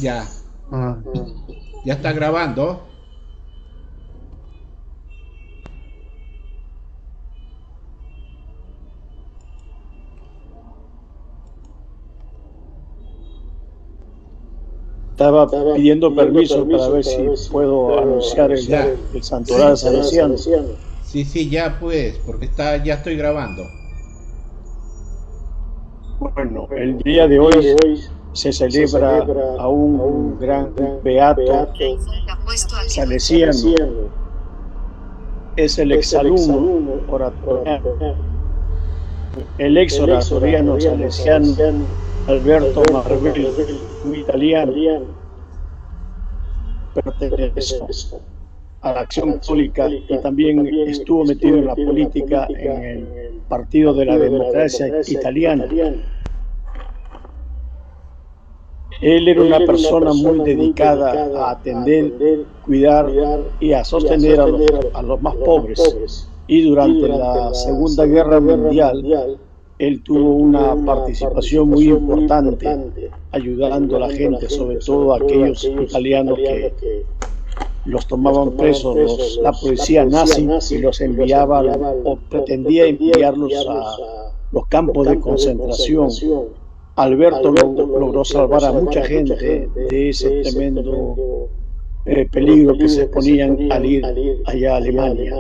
Ya, Ah, ya está grabando. estaba pidiendo permiso para ver si puedo anunciar Ya. el Sí, santoral salesiano. sí, sí, ya pues, porque ya estoy grabando. Bueno, el día de hoy se celebra a un gran beato salesiano. Es el exalumno oratoriano, el ex oratoriano salesiano Alberto Marbelli, un italiano, perteneció a la acción católica y también estuvo metido en la política en el Partido de la Democracia Italiana. Él era una persona muy dedicada a atender, cuidar y a sostener a los más pobres. Y durante la Segunda Guerra Mundial, él tuvo una participación muy importante ayudando a la gente, sobre todo a aquellos italianos que los tomaban presos la policía nazi y los enviaba o pretendía enviarlos a los campos de concentración. Alberto logró salvar a mucha gente de ese tremendo peligro que se exponían al ir allá a Alemania.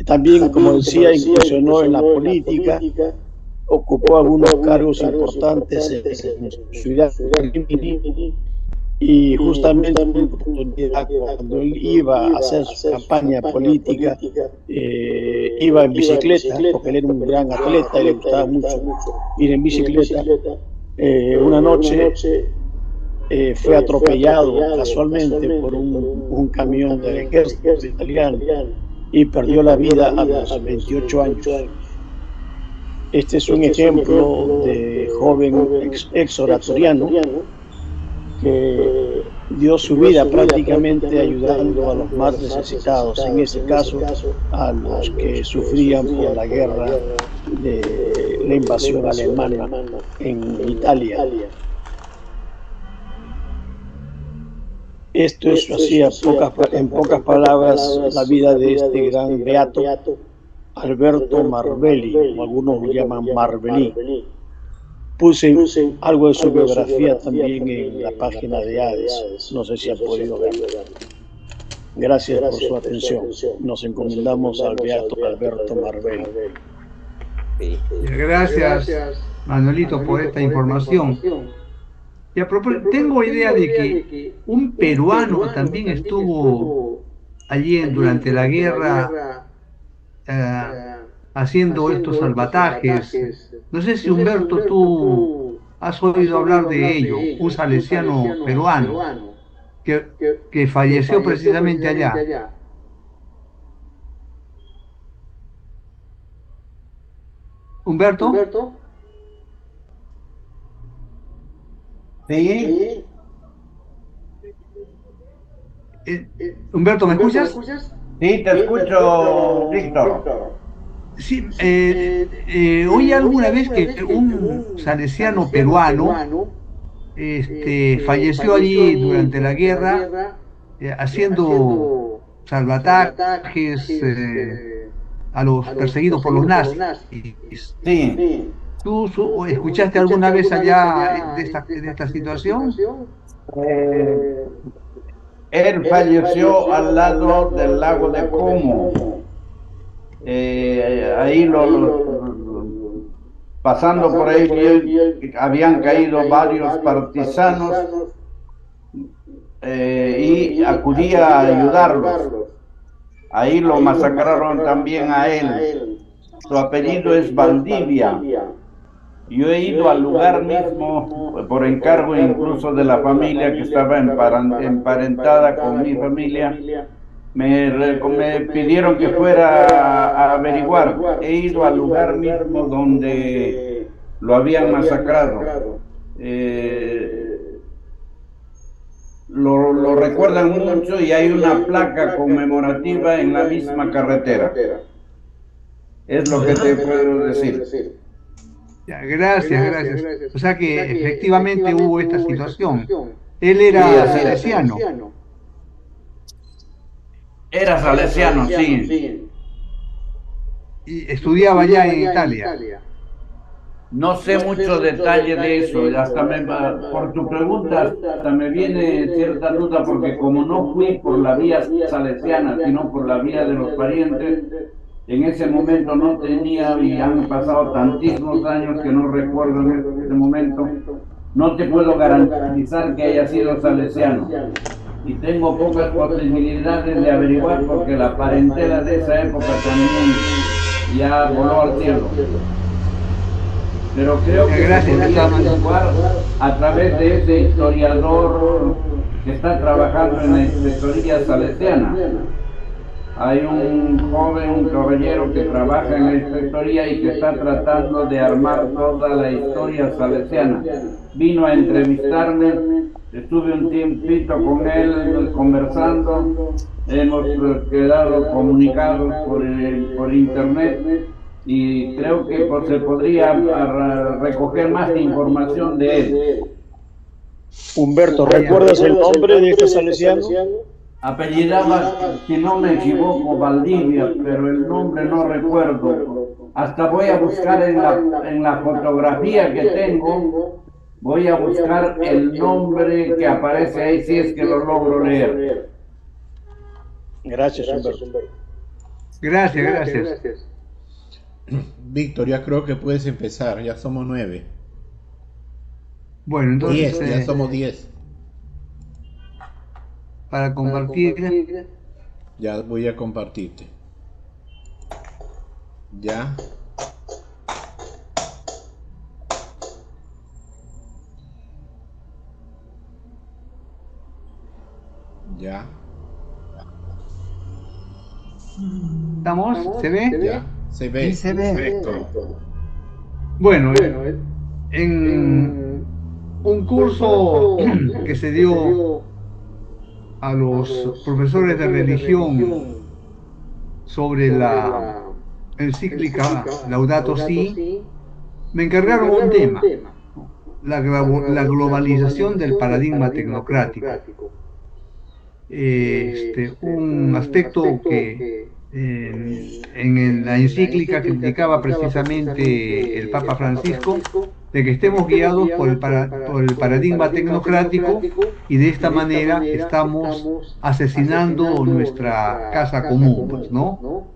También, como decía, incursionó en la política, ocupó algunos cargos importantes en Ciudad de Rimini y justamente una oportunidad cuando él iba a hacer su campaña política, iba en bicicleta, porque él era un gran atleta y le gustaba mucho ir en bicicleta. Una noche fue atropellado casualmente por un camión del ejército italiano y perdió la vida a los 28 años. Este es un ejemplo de joven ex oratoriano que dio su vida prácticamente ayudando a los más necesitados, en ese caso a los que sufrían por la guerra de la invasión alemana en Italia. Esto es así, en pocas palabras, la vida de este gran beato, Alberto Marbelli, o algunos lo llaman Marbelli. Puse algo de su biografía también en la página de Hades, no sé si han podido verlo. Gracias por su atención. Nos encomendamos al beato Alberto Marbelli. Sí. Gracias, Manuelito, por esta información. Y a propósito, tengo idea de que un peruano también estuvo allí durante la guerra eh, haciendo estos salvatajes. No sé si Humberto, tú has oído hablar de ello, un salesiano peruano que, que falleció precisamente allá. Humberto, Sí, eh, Humberto, ¿me escuchas? sí, te escucho, Víctor. Sí, oí alguna vez que un salesiano peruano falleció allí durante la guerra haciendo salvatajes a los perseguidos por los nazis. Sí, ¿Tú escuchaste alguna vez allá de esta situación? eh, él falleció al lado del lago de Como. Ahí pasando por ahí habían caído varios partisanos y acudía a ayudarlos. Ahí lo masacraron también a él. Su apellido es Valdivia. Yo he ido al lugar mismo por encargo incluso de la familia que estaba emparentada con mi familia. Me pidieron que fuera a averiguar. He ido al lugar mismo donde lo habían masacrado. Lo recuerdan mucho y hay una placa conmemorativa en la misma carretera. Es lo que te puedo decir. Ya, gracias. O sea que efectivamente hubo esta situación. Él Sí, era así es. salesiano Era salesiano, sí. y estudiaba allá en Italia. No sé mucho detalle de eso, y hasta por tu pregunta hasta me viene cierta duda porque como no fui por la vía salesiana, sino por la vía de los parientes, en ese momento no tenía y han pasado tantísimos años que no recuerdo en este momento, no te puedo garantizar que haya sido salesiano y tengo pocas posibilidades de averiguar porque la parentela de esa época también ya voló al cielo. Pero creo que se podría averiguar a través de ese historiador que está trabajando en la inspectoría salesiana. Hay un joven, un caballero que trabaja en la inspectoría y que está tratando de armar toda la historia salesiana. Vino a entrevistarme, estuve un tiempito con él conversando, hemos quedado comunicados por internet y creo que se podría recoger más información de él. Humberto, ¿recuerdas el nombre de este salesiano? Apellidaba, si no me equivoco, Valdivia, pero el nombre no recuerdo. Hasta voy a buscar en la fotografía que tengo, voy a buscar el nombre que aparece ahí si es que lo logro leer. Gracias, Humberto. Gracias. Víctor, ya creo que puedes empezar, ya somos 9. Bueno, entonces 10, ya somos 10. para compartir, Ya voy a compartirte. Ya. Ya. ¿estamos? ¿Se ve? Ya. Se ve. Sí, se ve. Perfecto. Bueno, en un curso que se dio a los profesores de religión sobre la encíclica Laudato Si, me encargaron un tema, la globalización del paradigma tecnocrático. Un aspecto que en la encíclica criticaba precisamente el Papa Francisco, de que estemos guiados por el paradigma tecnocrático y de esta manera estamos asesinando nuestra casa común, pues, ¿no?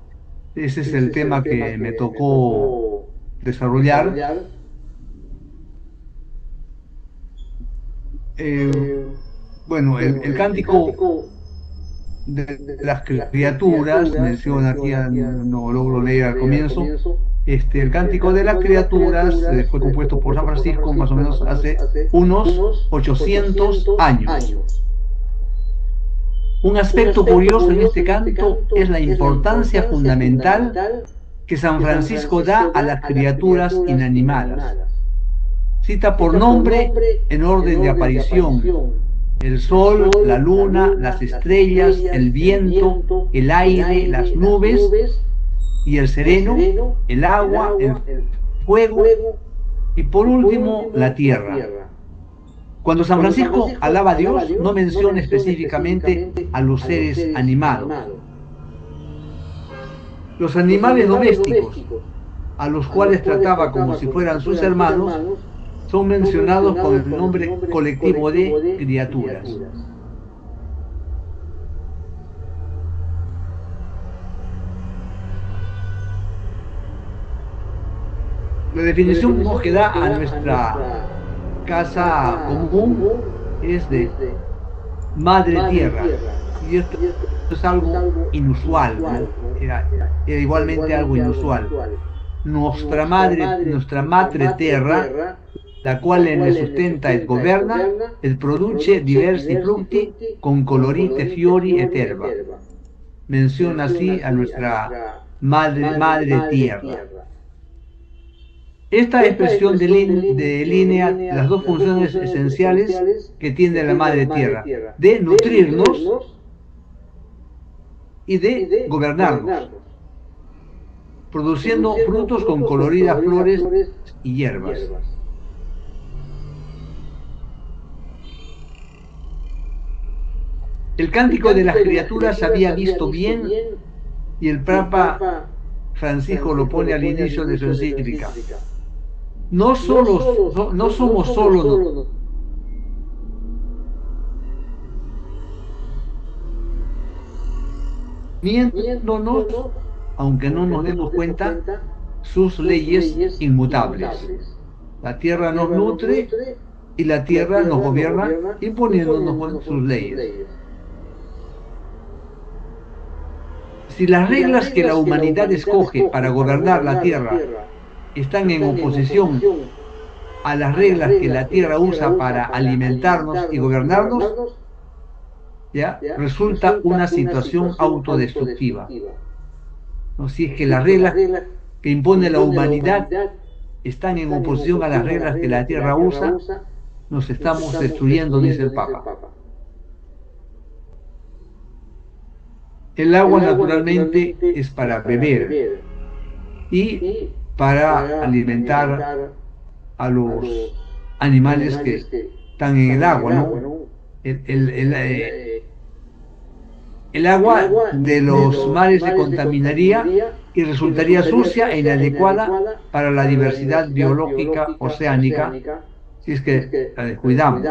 Ese es el tema que me tocó desarrollar. Bueno, el cántico de las criaturas, menciona aquí, no logro leer al comienzo, el cántico de las criaturas fue compuesto por San Francisco más o menos hace unos 800 años. Un aspecto curioso en este canto es la importancia fundamental que San Francisco da a las criaturas inanimadas. Cita por nombre en orden de aparición: el sol, la luna, las estrellas, el viento, el aire, las nubes y el sereno, el agua, el fuego y por último la tierra. Cuando San Francisco alaba a Dios, no menciona específicamente a los seres animados. Los animales domésticos, a los cuales trataba como si fueran sus hermanos, son mencionados con el nombre colectivo de criaturas. La definición que da a nuestra casa común es de madre tierra, y esto es algo inusual, ¿no? Era igualmente algo inusual. Nuestra madre terra, la quale ne sustenta et governa, et produce diversi frutti con colorite fiori et erba. Menciona así a nuestra madre tierra. Esta expresión delinea las dos funciones esenciales que tiene la madre tierra: de nutrirnos y de gobernarnos. produciendo frutos con coloridas flores y hierbas. El cántico de las criaturas se había visto bien y el Papa Francisco lo pone al inicio de su encíclica. No somos solo miéndonos, aunque no nos demos cuenta, sus leyes inmutables. La tierra nos nutre y la tierra nos gobierna imponiéndonos sus leyes. Si las reglas que la humanidad escoge para gobernar la tierra están en oposición a las reglas que la tierra usa para alimentarnos y gobernarnos, ¿ya? Resulta una situación autodestructiva. ¿No? Si es que las reglas que impone la humanidad están en oposición a las reglas que la tierra usa, nos estamos destruyendo, dice el Papa. El agua naturalmente es para beber y para alimentar a los animales que están en el agua, ¿no? El agua de los mares se contaminaría y resultaría sucia e inadecuada para la diversidad biológica oceánica si es que la descuidamos.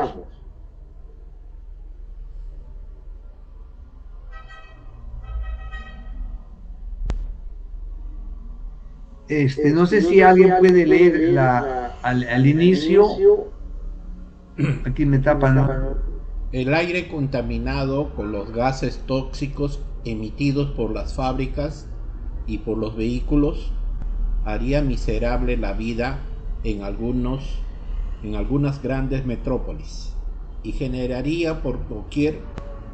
No sé si alguien puede leer al inicio. Aquí me tapan, ¿no? El aire contaminado con los gases tóxicos emitidos por las fábricas y por los vehículos haría miserable la vida en algunas grandes metrópolis y generaría por doquier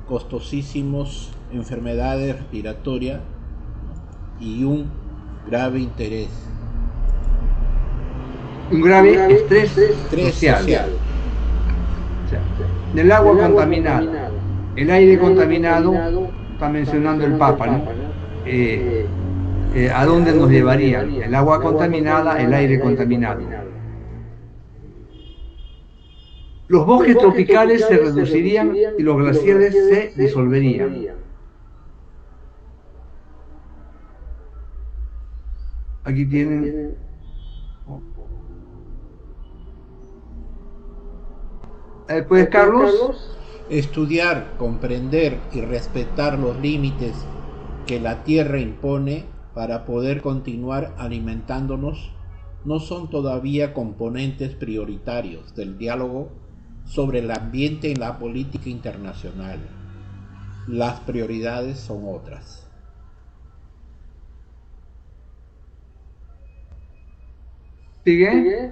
costosísimas enfermedades respiratorias y un grave interés. Un grave estrés social. Del agua contaminada, el aire contaminado, está mencionando el Papa, ¿no? ¿A dónde nos llevaría? El agua contaminada, el aire contaminado. Los bosques tropicales se reducirían y los glaciares se disolverían. Aquí tienen. Pues Carlos. Estudiar, comprender y respetar los límites que la Tierra impone para poder continuar alimentándonos no son todavía componentes prioritarios del diálogo sobre el ambiente en la política internacional. Las prioridades son otras. ¿Sigue?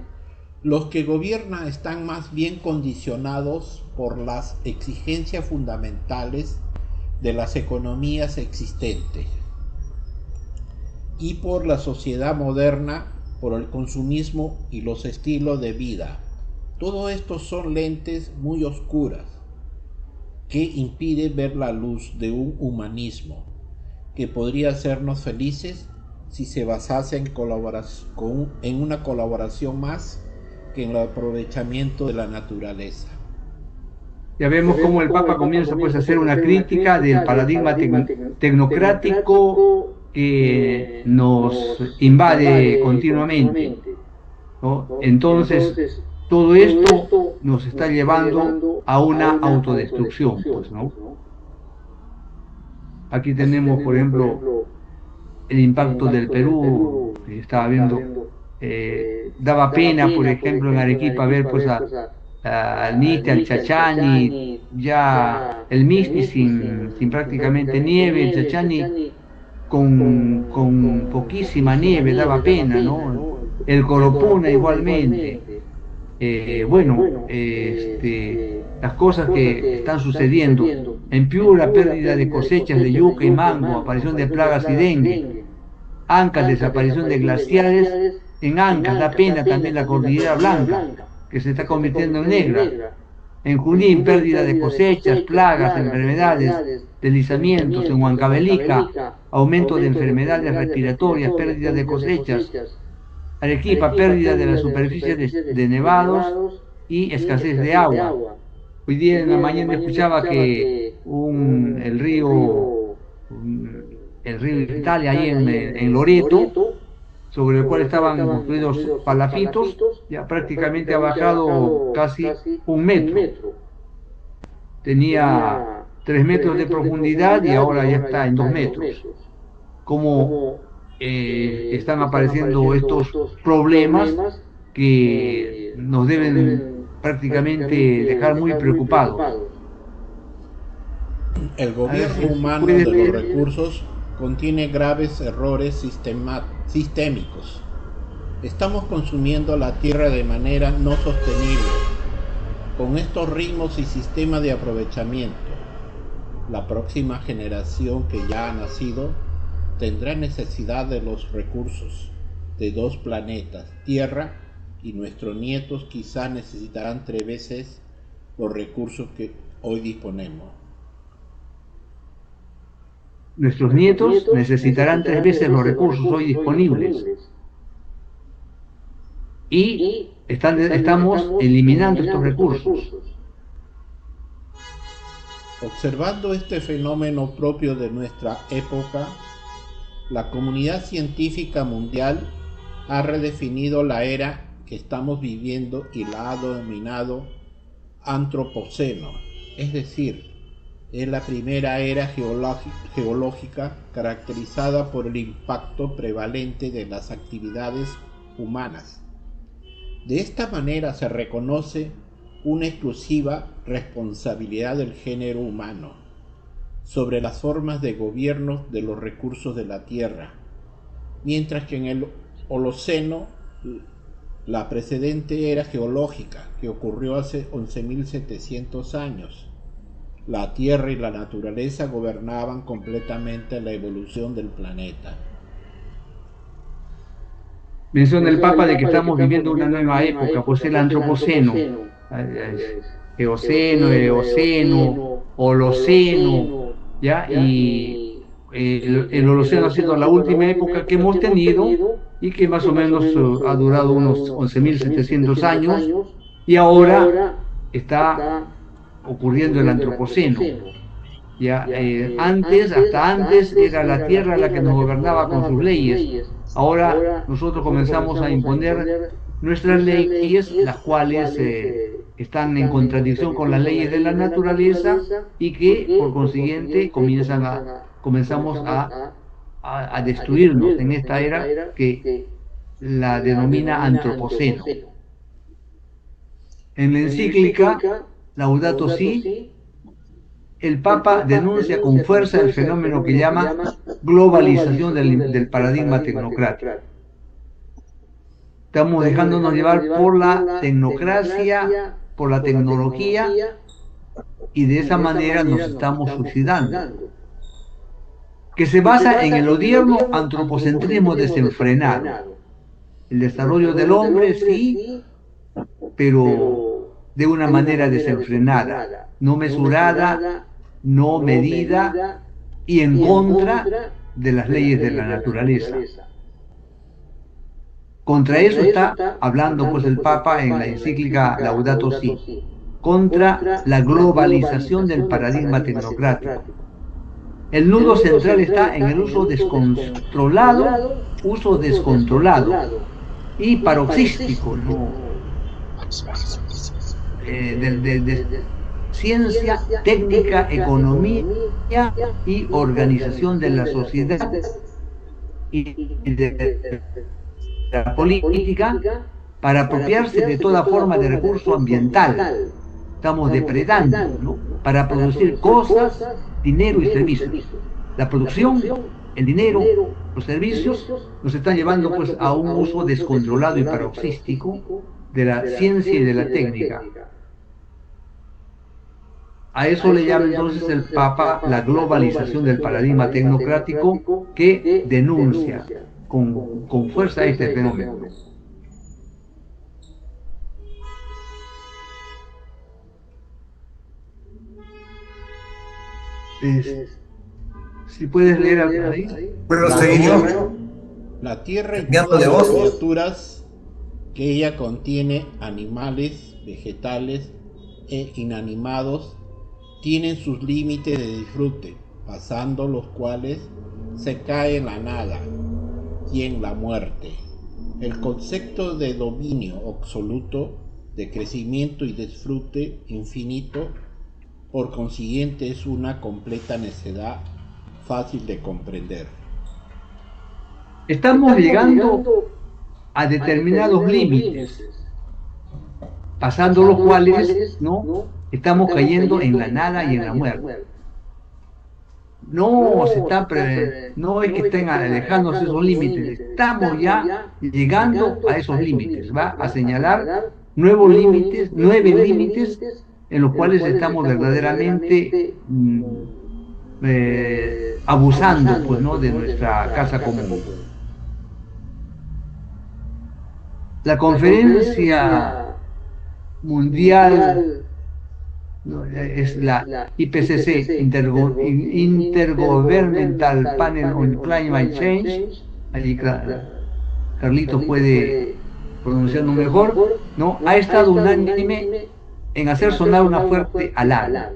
Los que gobiernan están más bien condicionados por las exigencias fundamentales de las economías existentes y por la sociedad moderna, por el consumismo y los estilos de vida. Todo esto son lentes muy oscuras que impiden ver la luz de un humanismo que podría hacernos felices si se basase en una colaboración más que en el aprovechamiento de la naturaleza. Ya vemos cómo el Papa comienza pues a hacer una crítica del paradigma tecnocrático que nos invade continuamente, ¿no? Entonces todo esto nos está llevando a una autodestrucción, pues, ¿no? Aquí tenemos, por ejemplo, el impacto del Perú, que estaba viendo. Daba pena, por ejemplo, en Arequipa ver pues al Miste, al Chachani, ya el Miste sin prácticamente nieve, el Chachani con poquísima nieve, daba pena, ¿no? El Coropuna igualmente. Las cosas que están sucediendo en Piura, pérdida de cosechas de yuca y mango, aparición de plagas y dengue, Ancash, desaparición de glaciares. En Ancash da pena también la cordillera blanca, que se está convirtiendo en negra. En Junín, pérdida de cosechas, plagas, enfermedades. deslizamientos en Huancavelica, aumento de enfermedades respiratorias, pérdida de cosechas, Arequipa, pérdida de la superficie de nevados y escasez de agua. Hoy día en la mañana escuchaba que el río Italia, ahí en Loreto, sobre el cual estaban construidos palafitos, ya prácticamente ha bajado casi 1 metro. Tenía 3 metros de profundidad y ahora ya está en 2 metros. Como están apareciendo estos problemas que nos deben prácticamente dejar muy preocupados. El gobierno humano de los recursos contiene graves errores sistémicos. Estamos consumiendo la tierra de manera no sostenible. Con estos ritmos y sistemas de aprovechamiento, la próxima generación que ya ha nacido tendrá necesidad de los recursos de 2 planetas, Tierra, y nuestros nietos quizás necesitarán 3 veces los recursos que hoy disponemos. Nuestros nietos necesitarán 3 veces los recursos hoy disponibles. Y estamos eliminando estos recursos. Observando este fenómeno propio de nuestra época, la comunidad científica mundial ha redefinido la era que estamos viviendo y la ha denominado antropoceno, es decir, es la primera era geológica caracterizada por el impacto prevalente de las actividades humanas. De esta manera se reconoce una exclusiva responsabilidad del género humano sobre las formas de gobierno de los recursos de la Tierra, mientras que en el Holoceno, la precedente era geológica, que ocurrió hace 11.700 años, la Tierra y la naturaleza gobernaban completamente la evolución del planeta. Menciona el Papa de que estamos viviendo una nueva época, pues el antropoceno, eoceno, eoceno, holoceno, ¿ya? Y el holoceno ha sido la última época que hemos tenido y que más o menos ha durado unos 11.700 años, y ahora está ocurriendo el antropoceno. Ya, hasta antes era la Tierra la que nos gobernaba con sus leyes. Ahora nosotros comenzamos a imponer nuestras leyes, las cuales están en contradicción con las leyes de la naturaleza y que por consiguiente comenzamos a destruirnos en esta era que la denomina antropoceno. En la encíclica Laudato Si, el Papa denuncia con fuerza el fenómeno que llama globalización del paradigma tecnocrático. Estamos dejándonos llevar por la tecnocracia, por la tecnología, y de esa manera nos estamos suicidando. Que se basa en el odierno antropocentrismo desenfrenado. El desarrollo del hombre, sí, pero de una manera desenfrenada, no mesurada, no medida y en contra de las leyes de la naturaleza. Contra eso está hablando pues el Papa en la encíclica Laudato Si, contra la globalización del paradigma tecnocrático. El nudo central está en el uso descontrolado y paroxístico, de ciencia, técnica, economía y organización de la sociedad y de la política para apropiarse de toda forma de recurso ambiental. Estamos depredando, ¿no?, para producir cosas, dinero y servicios. La producción, el dinero, los servicios nos están llevando pues a un uso descontrolado y paroxístico de la ciencia y de la técnica. A eso le llama entonces el Papa la globalización del paradigma tecnocrático, que denuncia con fuerza este fenómeno. Si puedes leer algo ahí. Bueno, seguimos. La tierra y Cambiando de todas las voz. criaturas que ella contiene, animales, vegetales e inanimados, tienen sus límites de disfrute, pasando los cuales se cae en la nada y en la muerte. El concepto de dominio absoluto, de crecimiento y disfrute infinito, por consiguiente, es una completa necedad fácil de comprender. Estamos llegando a determinados límites, pasando los cuales, ¿no?, estamos cayendo en la nada y en la muerte. No no es que estén alejándose esos límites, estamos ya llegando a esos límites. Va a señalar nuevos límites, 9 límites en los cuales estamos verdaderamente abusando, pues, ¿no?, de nuestra casa común. La conferencia mundial, no, es la IPCC, Intergovernmental Panel on Climate Change. Allí Carlitos puede pronunciarlo mejor, ¿no? Ha estado unánime en hacer sonar una fuerte alarma.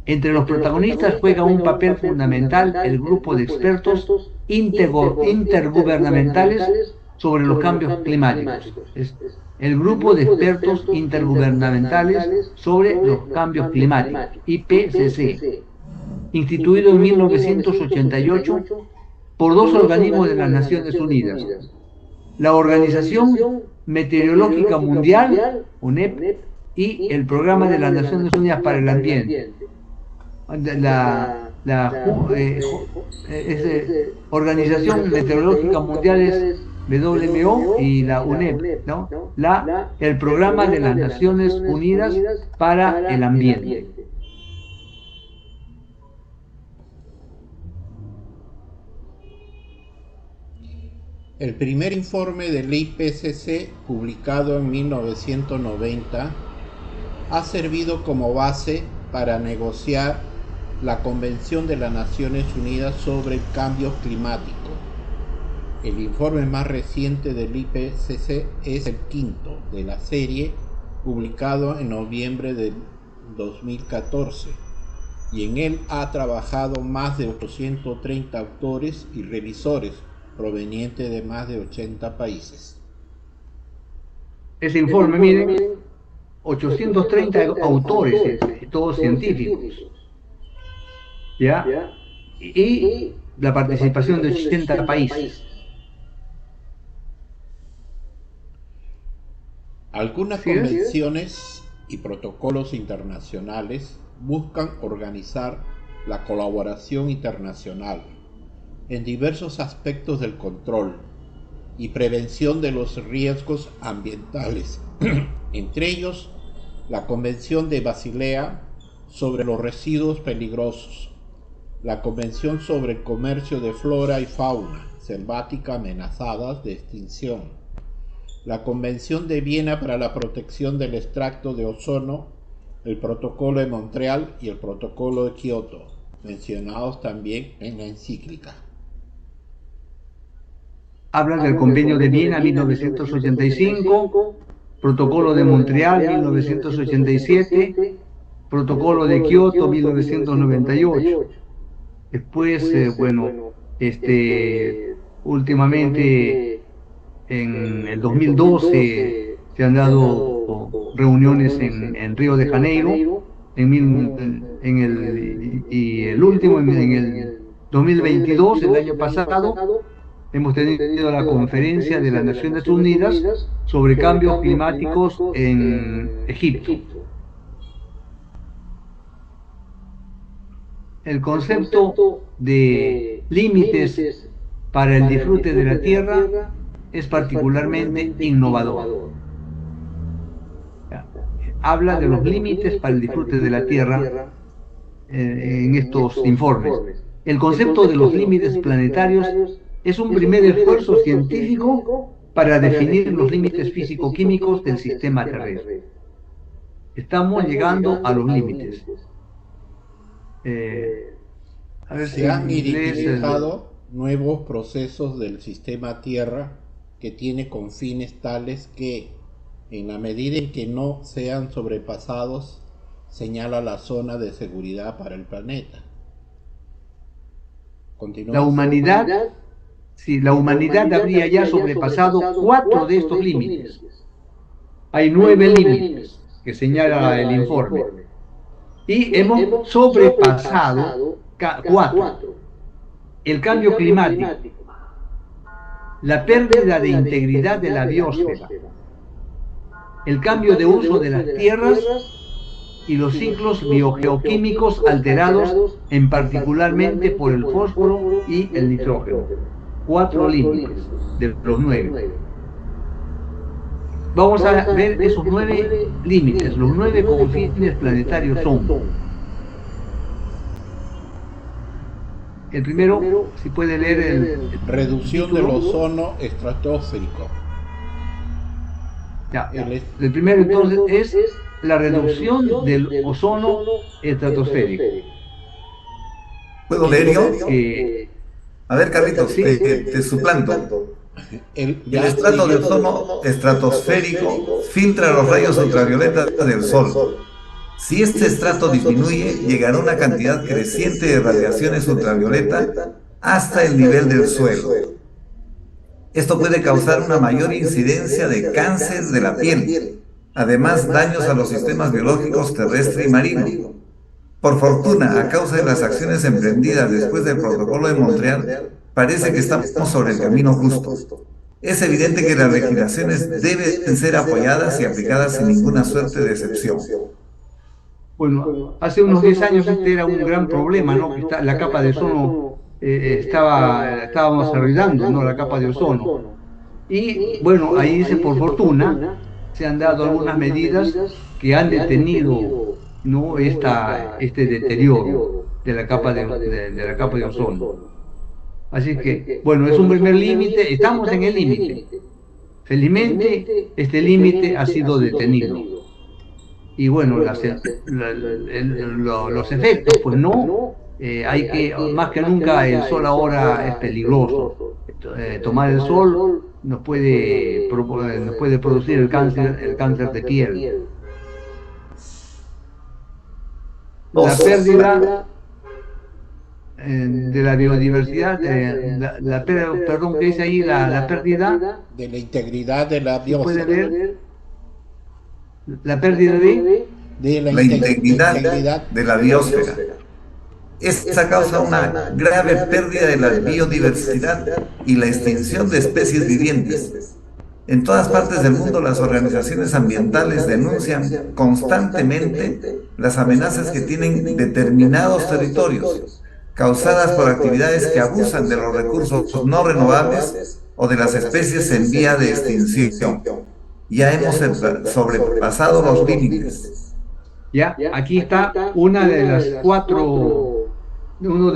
Entre los protagonistas juega un papel fundamental el grupo de expertos intergubernamentales sobre los cambios climáticos. Es el grupo de expertos intergubernamentales sobre los cambios climáticos, IPCC, instituido en 1988 por 2 organismos de las Naciones Unidas: la Organización Meteorológica Mundial, UNEP, y el Programa de las Naciones Unidas para el Ambiente. Organización Meteorológica Mundial es WMO, y la UNEP, ¿no?, el Programa de las Naciones Unidas para el Ambiente. El primer informe del IPCC, publicado en 1990, ha servido como base para negociar la Convención de las Naciones Unidas sobre el Cambio Climático. El informe más reciente del IPCC es el quinto de la serie, publicado en noviembre del 2014, y en él ha trabajado más de 830 autores y revisores provenientes de más de 80 países. Ese informe, miren, 830 autores, todos científicos, ¿ya? Y la participación de 80 países. Algunas convenciones y protocolos internacionales buscan organizar la colaboración internacional en diversos aspectos del control y prevención de los riesgos ambientales, entre ellos la Convención de Basilea sobre los residuos peligrosos, la Convención sobre el comercio de flora y fauna selvática amenazadas de extinción, la Convención de Viena para la protección del extracto de ozono, el Protocolo de Montreal y el Protocolo de Kioto, mencionados también en la encíclica. Habla del Convenio de Viena 1985, Protocolo de Montreal 1987, Protocolo de Kioto 1998. Después, últimamente, en el 2012 se han dado reuniones en Río de Janeiro, y el último en el 2022, el año pasado, hemos tenido la conferencia de las Naciones Unidas sobre cambios climáticos en Egipto. El concepto de límites para el disfrute de la tierra es particularmente innovador. Habla de los límites para el disfrute de la tierra en estos informes. El concepto de los límites planetarios es un primer esfuerzo científico para definir los límites físico-químicos del sistema terrestre. Estamos llegando a los límites. A ver si Se han lees identificado nuevos procesos del sistema Tierra que tiene con fines tales que, en la medida en que no sean sobrepasados, señala la zona de seguridad para el planeta. la ¿Continúa? humanidad, si la humanidad habría ya sobrepasado 4 de estos límites. Hay 9 límites que señala el informe. Y hemos sobrepasado 4. El cambio climático, la pérdida de integridad de la biosfera, el cambio de uso de las tierras y los ciclos biogeoquímicos alterados, en particularmente por el fósforo y el nitrógeno. 4 límites de los 9. Vamos a ver esos 9 límites. Los 9 confines planetarios son: el primero, si puede leer el Reducción del ozono estratosférico. Ya. El primero entonces es la reducción del ozono estratosférico. ¿Puedo leer yo? Que, A ver, Carlitos, Sí. te suplanto. El estrato de ozono estratosférico filtra los rayos ultravioletas del Sol. Si este estrato disminuye, llegará una cantidad creciente de radiaciones ultravioleta hasta el nivel del suelo. Esto puede causar una mayor incidencia de cáncer de la piel, además daños a los sistemas biológicos terrestre y marino. Por fortuna, a causa de las acciones emprendidas después del Protocolo de Montreal, parece que estamos sobre el camino justo. Es evidente que las legislaciones deben ser apoyadas y aplicadas sin ninguna suerte de excepción. bueno, hace unos 10 años este era un gran problema, ¿no? Que la capa de ozono estábamos arruinando, ¿no? La capa de ozono. Y bueno, ahí dice, por fortuna, se han dado algunas medidas que han detenido, ¿no? este deterioro de la capa de la capa de ozono. Así que, bueno, es un primer límite, estamos en el límite. Felizmente, este límite ha sido detenido. Y bueno, los efectos, pues no, hay que, más que nunca, el sol ahora es peligroso. Tomar el sol nos puede producir el cáncer de piel. La pérdida de la biodiversidad, perdón, ¿qué dice ahí? La pérdida de la integridad de la ¿se puede biosfera. leer? La pérdida De La integridad de la biosfera. Esta causa una grave pérdida de la biodiversidad y la extinción de especies vivientes. En todas partes del mundo, las organizaciones ambientales denuncian constantemente las amenazas que tienen determinados territorios, causadas por actividades que abusan de los recursos no renovables o de las especies en vía de extinción. Ya hemos sobrepasado los límites. Ya, aquí está uno de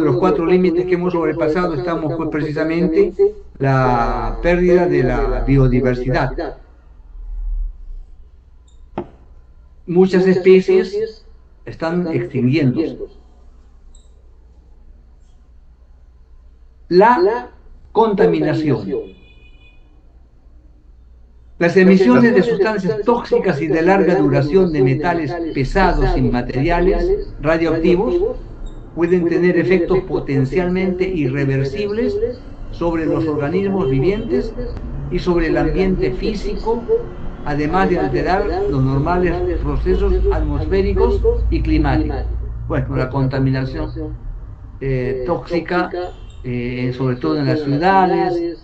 los 4 límites que hemos sobrepasado. Estamos pues precisamente la pérdida de la biodiversidad. Muchas especies están extinguiéndose. La contaminación. Las emisiones de sustancias tóxicas y de larga duración de metales pesados y materiales radioactivos pueden tener efectos potencialmente irreversibles sobre los organismos vivientes y sobre el ambiente físico, además de alterar los normales procesos atmosféricos y climáticos. Bueno, la contaminación tóxica, sobre todo en las ciudades,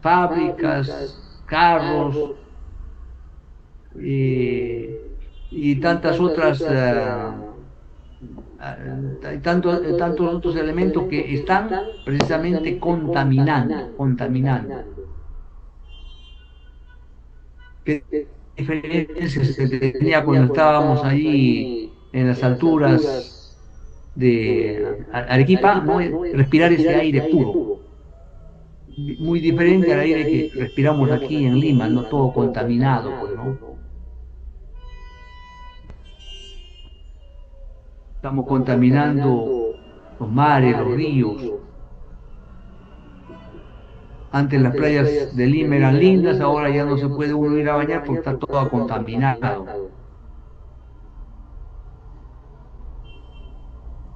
fábricas, carros y tantas otras, tantos otros elementos que están precisamente contaminando. ¿Qué diferencia se tenía cuando estábamos ahí en las alturas de Arequipa, ¿no? Respirar ese aire puro? Muy diferente al aire que respiramos aquí en Lima, no todo contaminado, pues, ¿no? Estamos contaminando los mares, los ríos. Antes las playas de Lima eran lindas, ahora ya no se puede uno ir a bañar porque está todo contaminado.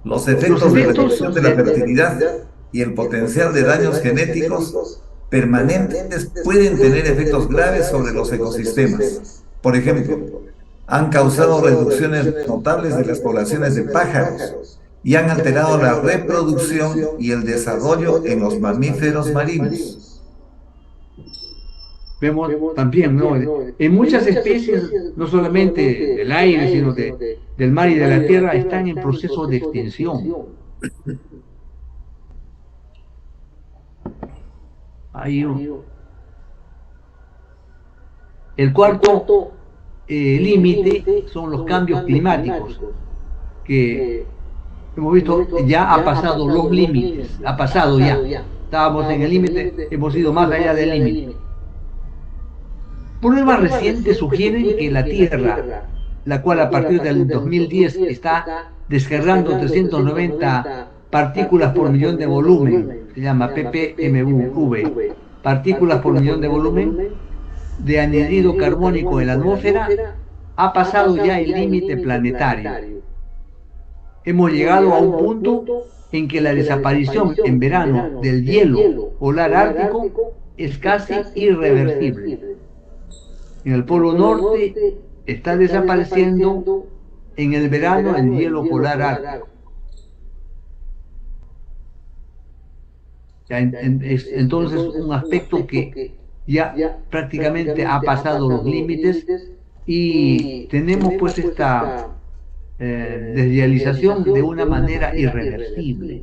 Los efectos de reducción de la fertilidad y el potencial de daños genéticos permanentes pueden tener efectos graves sobre los ecosistemas. Por ejemplo, han causado reducciones notables de las poblaciones de pájaros y han alterado la reproducción y el desarrollo en los mamíferos marinos. Vemos también, ¿no? En muchas especies, no solamente del aire, sino del mar y de la tierra, están en proceso de extinción. El cuarto límite son los cambios climáticos, que hemos visto ya ha pasado los límites, ha pasado ya. Estábamos en el límite, hemos ido más allá del límite. Pruebas recientes sugieren que la Tierra, la cual a partir del 2010 está descargando 390 partículas por millón de volumen, se llama ppmv, partículas por millón de volumen de anhídrido carbónico en la atmósfera, ha pasado ya el límite planetario. Hemos llegado a un punto en que la desaparición en verano del hielo polar ártico es casi irreversible. En el Polo Norte está desapareciendo en el verano el hielo polar ártico. Entonces, un aspecto que ya prácticamente ha pasado los límites y tenemos pues esta desrealización de una manera irreversible,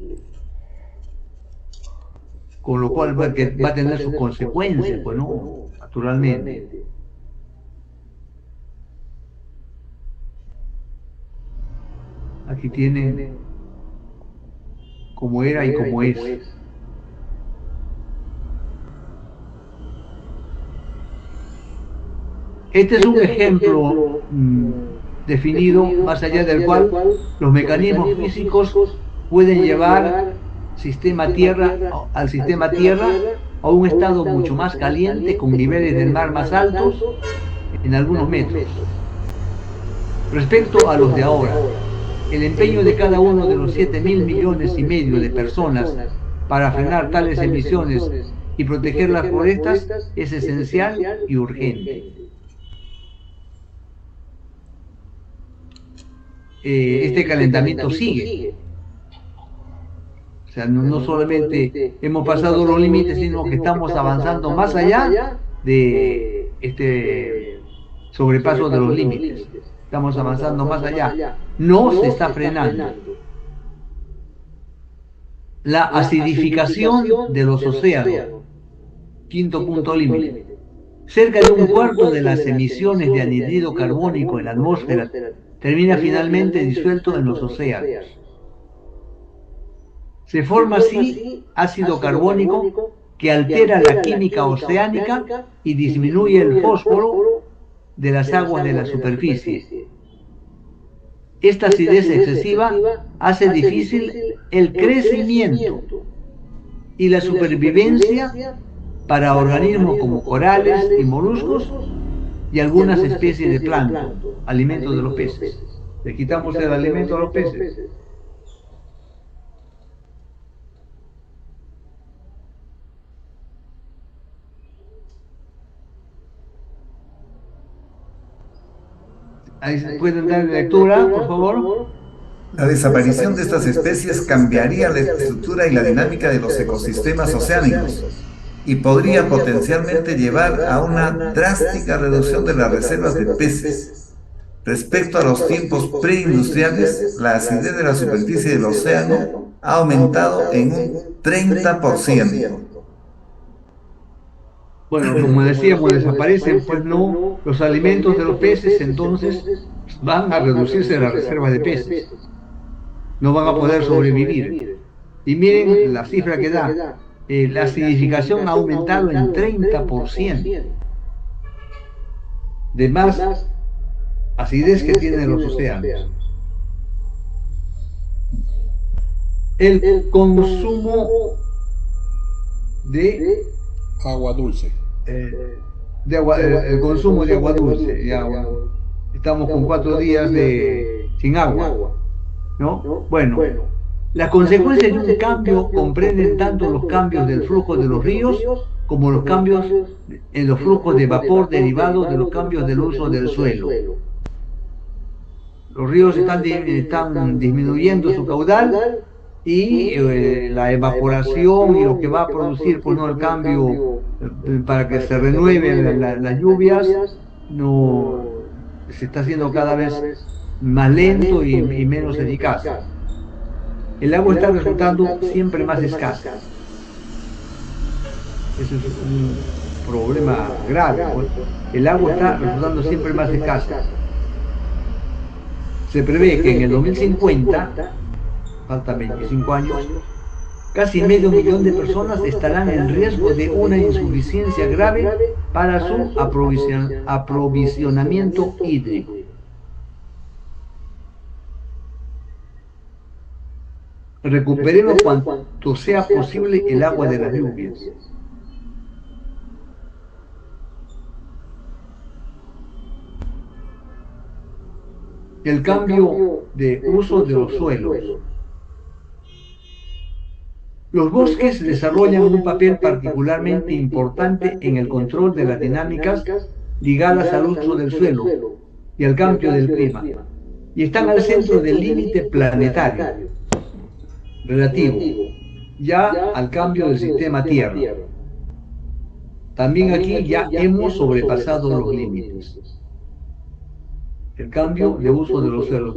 con lo cual va a tener sus consecuencias, pues, ¿no? Naturalmente. Aquí tienen cómo era y cómo es. Este es un ejemplo definido, más allá del cual los mecanismos físicos pueden llevar al sistema Tierra a un estado mucho más caliente, con niveles del mar más altos en algunos metros. Respecto a los de ahora, el empeño de cada uno de los 7.000 millones y medio de personas para frenar tales emisiones y proteger las forestas es esencial y urgente. Este calentamiento sigue. O sea, no solamente hemos pasado los límites, sino que estamos avanzando más allá de este sobrepaso de los límites. Estamos avanzando más allá. No se está frenando. La acidificación de los océanos. Quinto punto límite. Cerca de un cuarto de las emisiones de anhídrido carbónico en la atmósfera termina finalmente disuelto en los océanos. Se forma así ácido carbónico que altera la química oceánica y disminuye el fósforo de las aguas de la superficie. Esta acidez excesiva hace difícil el crecimiento y la supervivencia para organismos como corales y moluscos y algunas especies de plancton, alimentos de los peces. Le quitamos el alimento a los peces. Ahí pueden dar lectura, por favor. La desaparición de estas especies cambiaría la estructura y la dinámica de los ecosistemas oceánicos y podría potencialmente llevar a una drástica reducción de las reservas de peces. Respecto a los tiempos preindustriales, la acidez de la superficie del océano ha aumentado en un 30%. Bueno, como decíamos, desaparecen pues no los alimentos de los peces, entonces van a reducirse las reservas de peces. No van a poder sobrevivir. Y miren la cifra que da. La acidificación ha aumentado en 30%. De más acidez que tienen los océanos. el consumo de Agua dulce. agua, el consumo de agua dulce. Ya, estamos con 4 días sin agua, ¿no? Bueno, las consecuencias de un cambio comprenden tanto los cambios del flujo de los ríos como los cambios en los flujos de vapor derivados de los cambios del uso del suelo. Los ríos están disminuyendo su caudal y la evaporación y lo que va a producir, pues, no, el cambio para que se renueven las lluvias, no se está haciendo cada vez más lento y menos eficaz. El agua está resultando siempre más escasa. Eso es un problema grave, pues. El agua está resultando siempre más escasa. Se prevé que en el 2050, faltan 25 años, casi medio millón de personas estarán en riesgo de una insuficiencia grave para su aprovisionamiento hídrico. Recuperemos cuanto sea posible el agua de las lluvias. El cambio de uso de los suelos. Los bosques desarrollan un papel particularmente importante en el control de las dinámicas ligadas al uso del suelo y al cambio del clima, y están al centro del límite planetario relativo ya al cambio del sistema Tierra. También aquí ya hemos sobrepasado los límites. El cambio de uso de los suelos.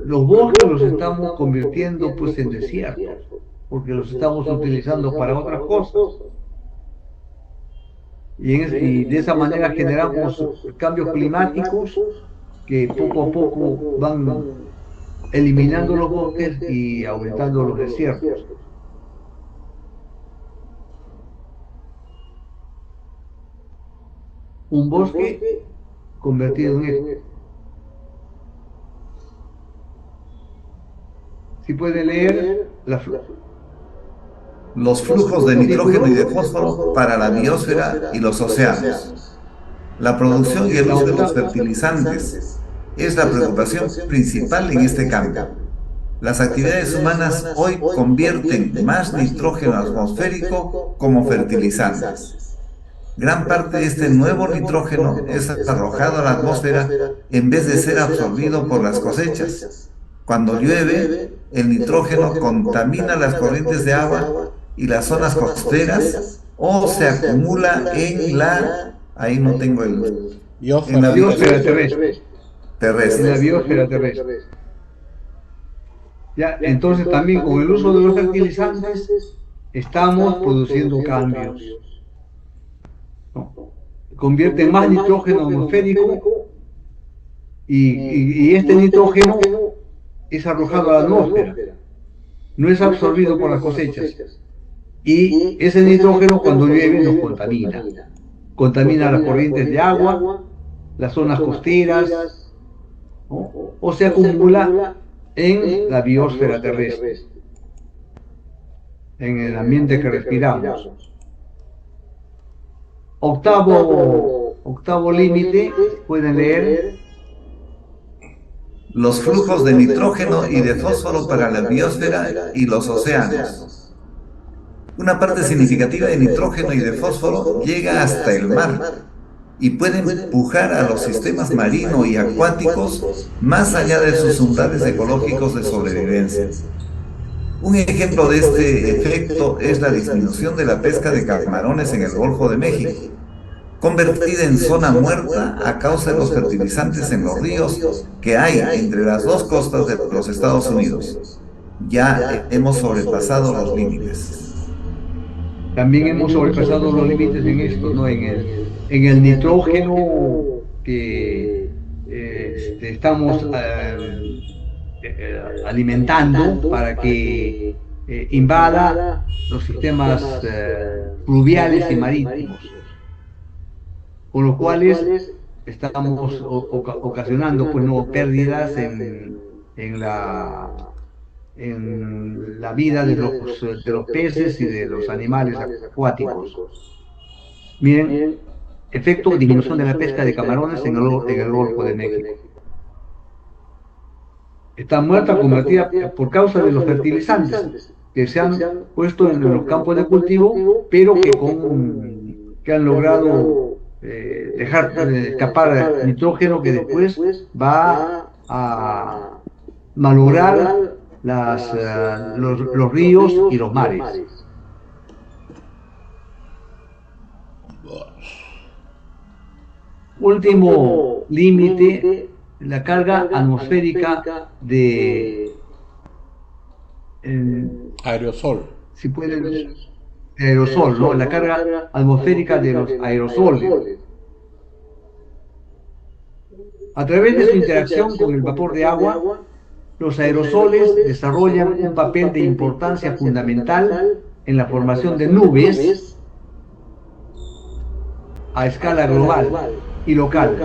Los bosques los estamos convirtiendo, pues, en desiertos, porque los estamos utilizando para otras cosas. Y de esa manera generamos cambios climáticos que poco a poco van eliminando los bosques y aumentando los desiertos. Un bosque convertido en esto. Si puede leer los flujos de nitrógeno y de fósforo para la biosfera y los océanos. La producción y el uso de los fertilizantes es la preocupación principal en este cambio. Las actividades humanas hoy convierten más nitrógeno atmosférico como fertilizantes. Gran parte de este nuevo nitrógeno es arrojado a la atmósfera en vez de ser absorbido por las cosechas. Cuando llueve, el nitrógeno contamina las corrientes de agua y las zonas costeras, o se acumula en ahí no tengo en la biosfera terrestre. En la biosfera terrestre. Ya, entonces también con el uso de los fertilizantes estamos produciendo cambios. Convierte más nitrógeno atmosférico y este nitrógeno es arrojado a la atmósfera, no es absorbido por las cosechas, y ese nitrógeno cuando llueve nos contamina las corrientes de agua, las zonas costeras, ¿no? O se acumula en la biosfera terrestre, en el ambiente que respiramos. Octavo límite, pueden leer. Los flujos de nitrógeno y de fósforo para la biosfera y los océanos. Una parte significativa de nitrógeno y de fósforo llega hasta el mar y puede empujar a los sistemas marino y acuáticos más allá de sus umbrales ecológicos de sobrevivencia. Un ejemplo de este efecto es la disminución de la pesca de camarones en el Golfo de México, convertida en zona muerta a causa de los fertilizantes en los ríos que hay entre las dos costas de los Estados Unidos. Ya hemos sobrepasado los límites. También hemos sobrepasado los límites en esto, ¿no? En el nitrógeno que estamos alimentando para que invada los sistemas fluviales y marítimos, con los cuales estamos ocasionando, pues, no, pérdidas en en la vida de los peces y de los animales acuáticos. Miren, efecto disminución de la pesca de camarones en el Golfo de México. Está muerta convertida por causa de los fertilizantes que se han puesto en los campos de cultivo, pero que han logrado dejar escapar nitrógeno que después va a malograr los ríos y los mares. Último límite, la carga atmosférica de aerosol. Si pueden, aerosol, ¿no? La carga atmosférica de los aerosoles. A través de su interacción con el vapor de agua, los aerosoles desarrollan un papel de importancia fundamental en la formación de nubes a escala global y local.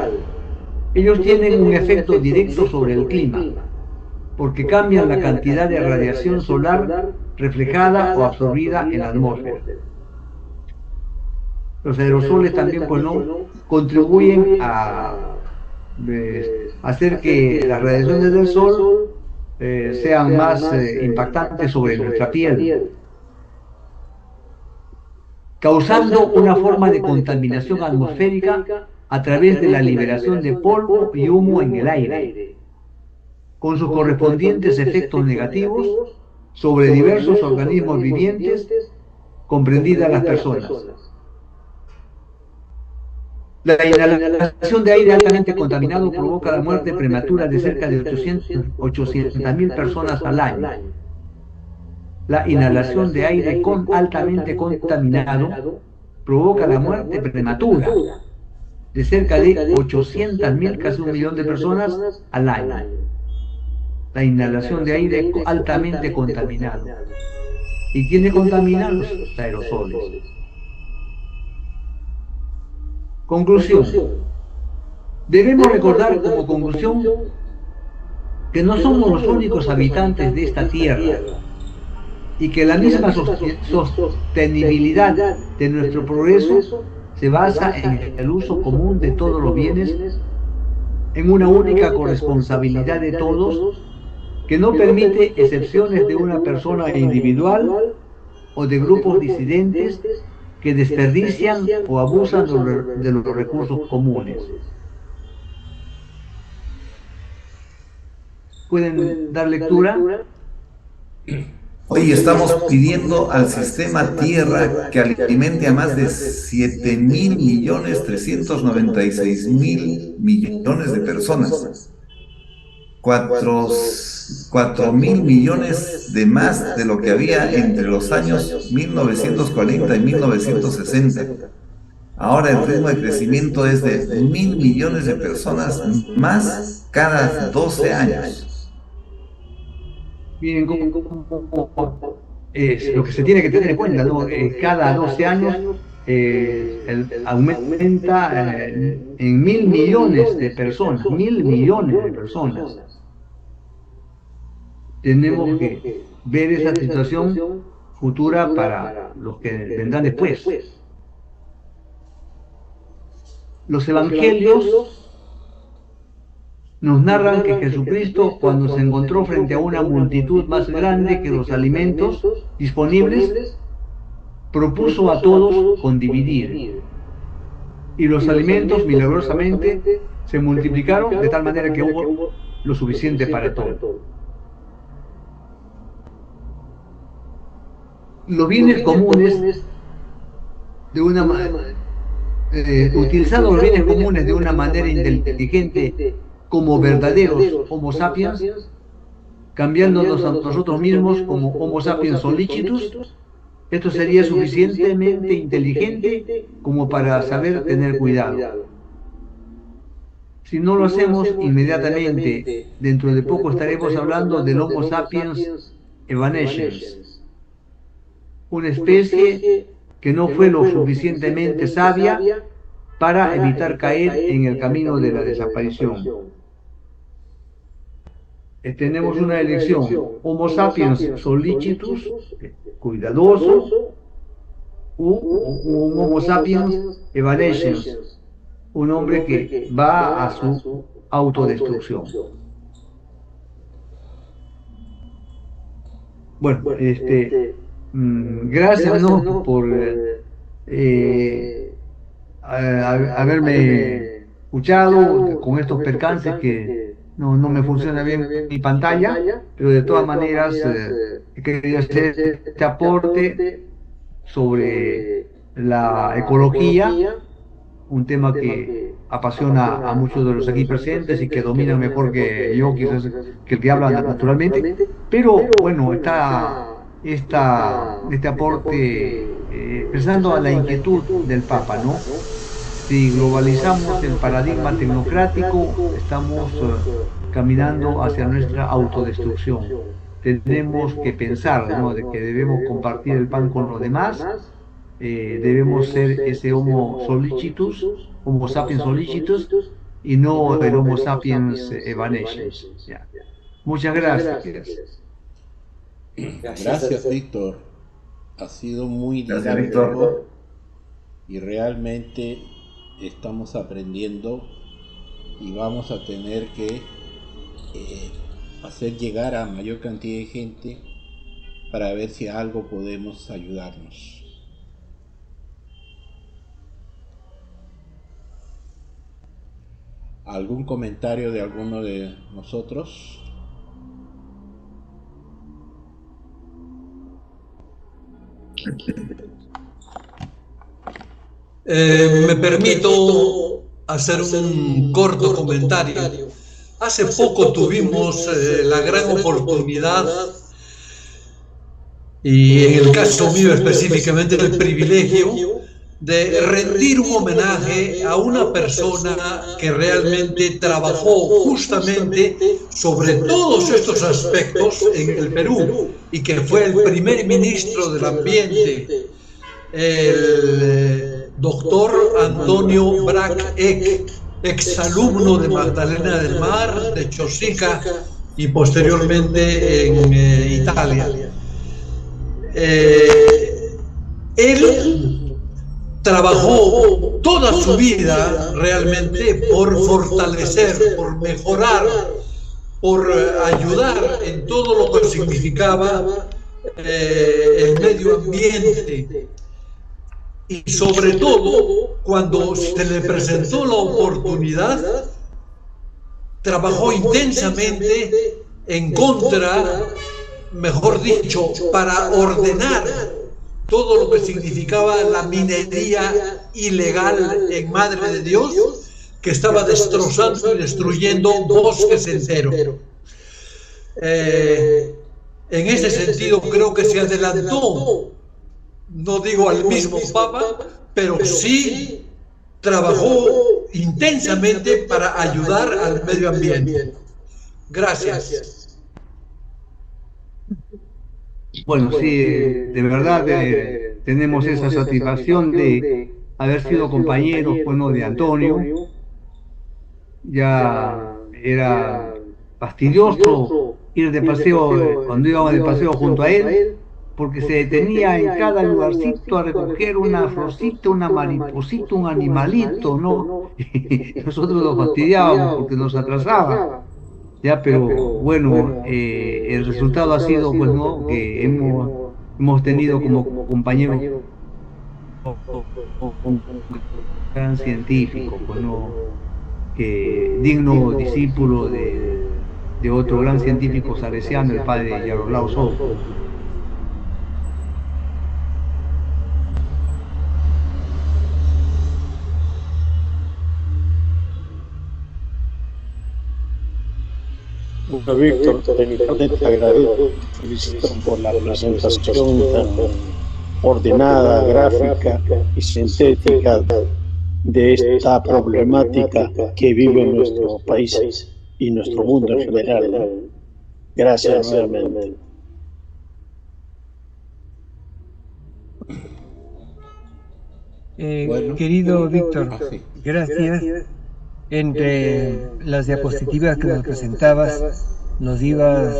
Ellos tienen un efecto directo sobre el clima, porque cambian la cantidad de radiación solar reflejada o absorbida en la atmósfera. Los aerosoles también, pues, ¿no?, contribuyen a hacer que las radiaciones del sol sean más impactantes sobre nuestra piel, causando una forma de contaminación atmosférica a través de la liberación de polvo y humo en el aire, con sus correspondientes efectos negativos sobre diversos organismos vivientes, comprendidas las personas. La inhalación de aire altamente contaminado provoca la muerte prematura de cerca de 800.000 personas al año. La inhalación de aire altamente contaminado provoca la muerte prematura de cerca de 800.000, casi 1 millón de personas al año. La inhalación de aire altamente contaminado. ¿Y quiénes contaminan? Los aerosoles. Conclusión. Debemos recordar como conclusión que no somos los únicos habitantes de esta tierra y que la misma sostenibilidad de nuestro progreso se basa en el uso común de todos los bienes, en una única corresponsabilidad de todos, que no permite excepciones de una persona individual o de grupos disidentes que desperdician o abusan de los recursos comunes. ¿Pueden dar lectura? Hoy estamos pidiendo al sistema Tierra que alimente a más de 7.396.000 de personas. 4.000 millones de más de lo que había entre los años 1940 y 1960. Ahora el ritmo de crecimiento es de 1.000 millones de personas más cada 12 años. Miren es lo que se tiene que tener en cuenta, ¿no? Cada 12 años aumenta en 1.000 millones de personas, 1.000 millones de personas. Tenemos que ver esa situación futura para los que vendrán después. Los evangelios nos narran que Jesucristo, cuando se encontró frente a una multitud más grande que los alimentos disponibles, propuso a todos condividir. Y los alimentos milagrosamente se multiplicaron de tal manera que hubo lo suficiente para todos. Los bienes comunes de una manera, utilizando los bienes comunes de una manera inteligente como verdaderos Homo sapiens, cambiándonos a nosotros mismos como Homo sapiens solicitus, esto sería suficientemente inteligente como para saber tener cuidado. Si no lo hacemos inmediatamente, dentro de poco estaremos hablando del Homo sapiens evanescens, una especie que no fue lo suficientemente sabia para evitar caer en el camino de la desaparición. tenemos una elección: Homo sapiens solicitus, cuidadoso, un Homo sapiens evanescens, un hombre que va a su autodestrucción. Bueno, gracias, ¿no?, por haberme escuchado con estos percances que no me funciona bien mi pantalla, pero de todas maneras he querido hacer este aporte sobre la ecología, un tema que apasiona a muchos de los aquí presentes y que dominan mejor que yo, quizás que el que habla naturalmente, pero bueno, está este aporte expresando a la inquietud del Papa, ¿no? Si globalizamos el paradigma tecnocrático, estamos caminando hacia nuestra autodestrucción. Tenemos que pensar, ¿no?, de que debemos compartir el pan con los demás, debemos ser ese Homo solicitus, Homo sapiens solicitus, y no el Homo sapiens evanescens. Ya. Muchas gracias. Gracias, Víctor. Ha sido muy Gracias, didáctico Víctor. y realmente estamos aprendiendo y vamos a tener que hacer llegar a mayor cantidad de gente para ver si algo podemos ayudarnos. ¿Algún comentario de alguno de nosotros? Me permito hacer un corto comentario. Hace poco tuvimos la gran oportunidad, y en el caso mío específicamente el privilegio, de rendir un homenaje a una persona que realmente trabajó justamente sobre todos estos aspectos en el Perú y que fue el primer ministro del Ambiente, el doctor Antonio Brac Eck, exalumno de Magdalena del Mar, de Chosica y posteriormente en Italia. Él trabajó toda su vida realmente por fortalecer, por mejorar, por ayudar en todo lo que significaba el medio ambiente. Y sobre todo, cuando se le presentó la oportunidad, trabajó intensamente en contra, mejor dicho, para ordenar todo lo que significaba la minería ilegal en Madre de Dios, que estaba destrozando y destruyendo bosques enteros. En ese sentido creo que se adelantó, no digo al mismo Papa, pero sí trabajó intensamente para ayudar al medio ambiente. Gracias. Bueno, sí, de verdad tenemos esa satisfacción de haber sido compañeros, bueno, de Antonio. Ya era fastidioso ir de paseo, cuando íbamos de paseo junto a él, porque se detenía en cada lugarcito a recoger una florcita, una mariposita, un animalito, ¿no? Y nosotros nos fastidiábamos porque nos atrasaba. Ya, pero bueno, el resultado ha sido, pues, ¿no?, que hemos tenido como compañero un gran científico, pues, ¿no?, digno discípulo de otro gran científico salesiano, el padre Yaroslao Soto. Víctor, te agradezco, felicito por la presentación tan ordenada, gráfica y sintética de esta problemática que vive nuestro país y nuestro mundo en general, ¿no? Gracias nuevamente. Bueno. Querido Víctor, Sí. gracias. Entre las diapositivas que nos presentabas, nos ibas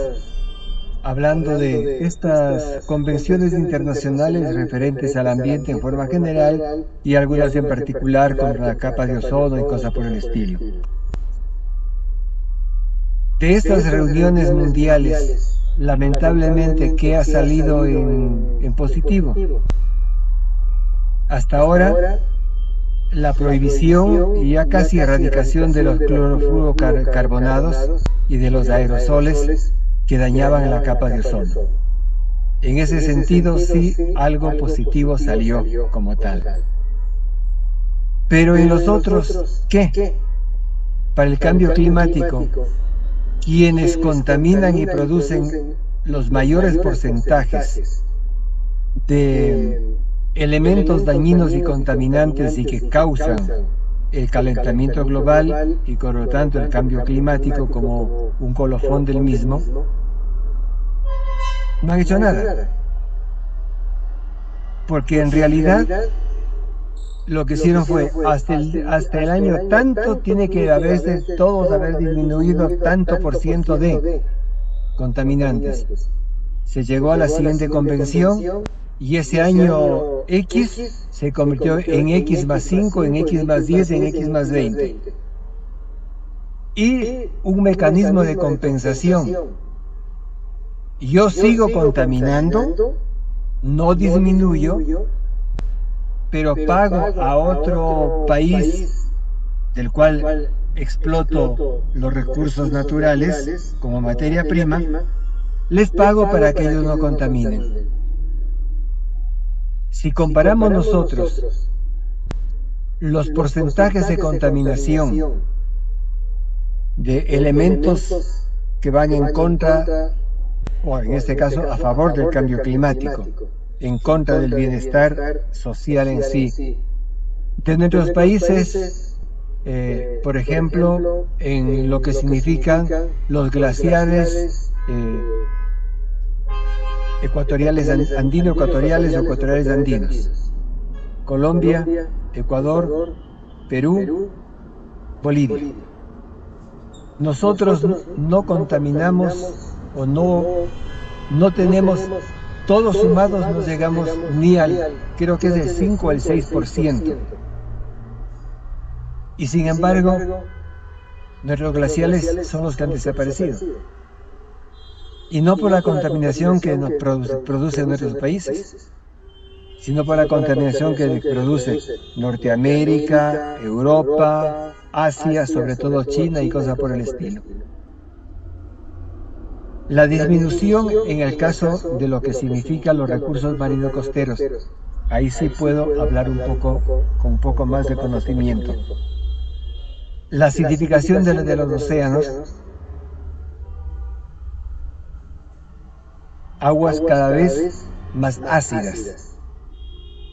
hablando de estas convenciones internacionales referentes al ambiente en forma general y algunas en particular con la capa de ozono y cosas por el estilo. De estas reuniones mundiales, lamentablemente, ¿qué ha salido en positivo? Hasta ahora, la prohibición y ya casi erradicación de los clorofluorocarbonados y de los aerosoles que dañaban la capa de ozono. En ese sentido, sí, algo positivo salió como tal. Pero en los otros, ¿qué? Para el cambio climático, quienes contaminan y producen los mayores porcentajes de elementos dañinos y contaminantes y que causan el calentamiento global y por lo tanto el cambio climático como un colofón del mismo, no han hecho nada. Porque en realidad lo que hicieron fue hasta el año tanto tiene que todos haber disminuido tanto por ciento de contaminantes. Se llegó a la siguiente convención y ese año X se convirtió en X más 5, en X más 10, en X más 20. Y un mecanismo de compensación. Yo sigo contaminando, no disminuyo, pero pago a otro país del cual exploto los recursos naturales como materia prima, les pago para que ellos no contaminen. Si comparamos nosotros los porcentajes de contaminación de elementos que van en contra, o en este caso a favor del cambio climático, en contra del bienestar social en sí, de nuestros países, por ejemplo, en lo que significan los glaciares ecuatoriales andinos, ecuatoriales o ecuatoriales andinos, Colombia, Ecuador, Perú, Bolivia. Nosotros no contaminamos o no tenemos, todos sumados no llegamos ni creo que es del 5 al 6%. Y sin embargo, nuestros glaciares son los que han desaparecido. Y no por la contaminación que nos produce nuestros países, sino por la contaminación que produce Norteamérica, Europa, Asia, sobre todo China y cosas por el estilo. La disminución en el caso de lo que significa los recursos marinos costeros, ahí sí puedo hablar con un poco más de conocimiento. La acidificación de los océanos, aguas cada vez más ácidas.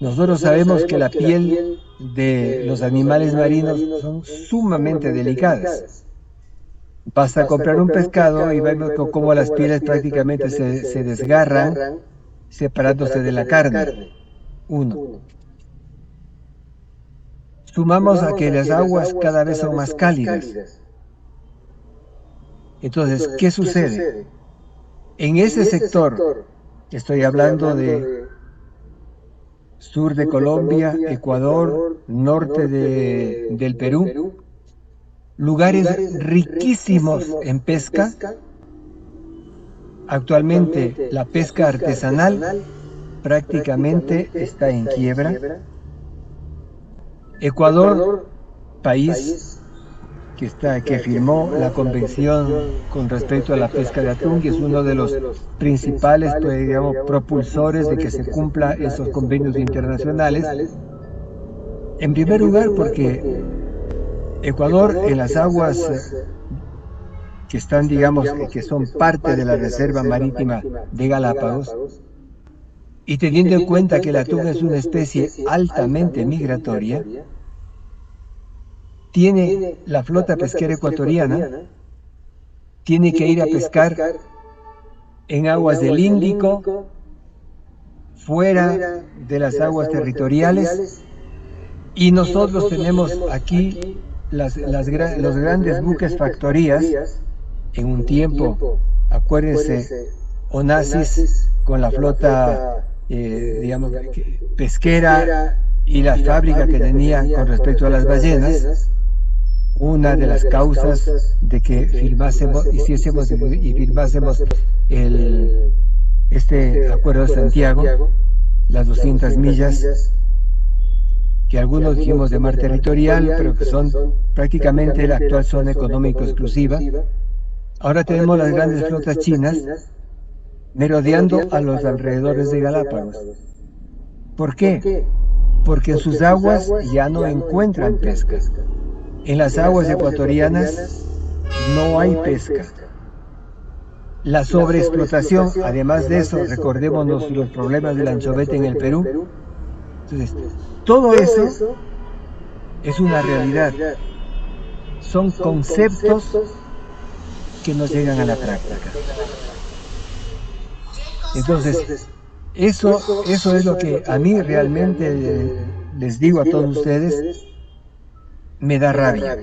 Nosotros sabemos que la piel de los animales marinos son sumamente delicadas. Basta comprar un pescado y vemos cómo las pieles prácticamente se desgarran separándose de la carne. Uno. Sumamos a que las aguas cada vez son más cálidas. Entonces, ¿qué sucede? En ese sector, estoy hablando de sur de Colombia, Ecuador, norte del Perú, lugares riquísimos en pesca. Actualmente la pesca artesanal prácticamente está en quiebra. Ecuador, país que firmó la convención con respecto a la pesca de atún, que es uno de los principales, digamos, propulsores de que se cumpla esos convenios internacionales. En primer lugar, porque Ecuador, en las aguas que están, digamos, que son parte de la Reserva Marítima de Galápagos, y teniendo en cuenta que el atún es una especie altamente migratoria, tiene la flota pesquera ecuatoriana, tiene que ir a pescar en aguas del Índico, fuera de las aguas territoriales, y nosotros tenemos aquí los grandes buques factorías en un tiempo, acuérdense, Onassis con la flota, digamos, pesquera y la fábrica que tenía con respecto a las ballenas, una de las causas de que firmásemos este Acuerdo de Santiago, las 200 millas, que algunos dijimos de mar territorial, pero que son prácticamente la actual zona económica exclusiva. Ahora tenemos las grandes flotas chinas merodeando a los alrededores de Galápagos. ¿Por qué? Porque en sus aguas ya no encuentran pesca. En las aguas ecuatorianas no hay pesca. La sobreexplotación, además de eso, recordémonos los problemas del anchovete en el Perú. Entonces, todo eso es una realidad. Son conceptos que nos llegan a la práctica. Entonces, eso es lo que a mí realmente les digo a todos ustedes, me da rabia.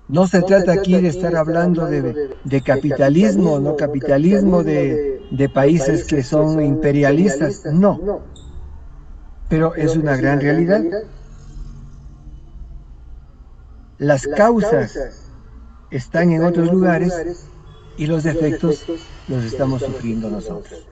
No se trata aquí de estar hablando de capitalismo, no capitalismo de países que son imperialistas, no. Pero es una gran realidad. Las causas están en otros lugares y los efectos los estamos sufriendo nosotros.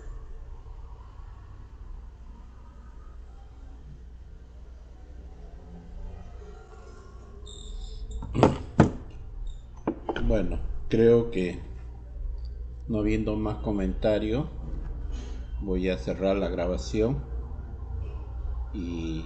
Bueno, creo que no habiendo más comentarios, voy a cerrar la grabación y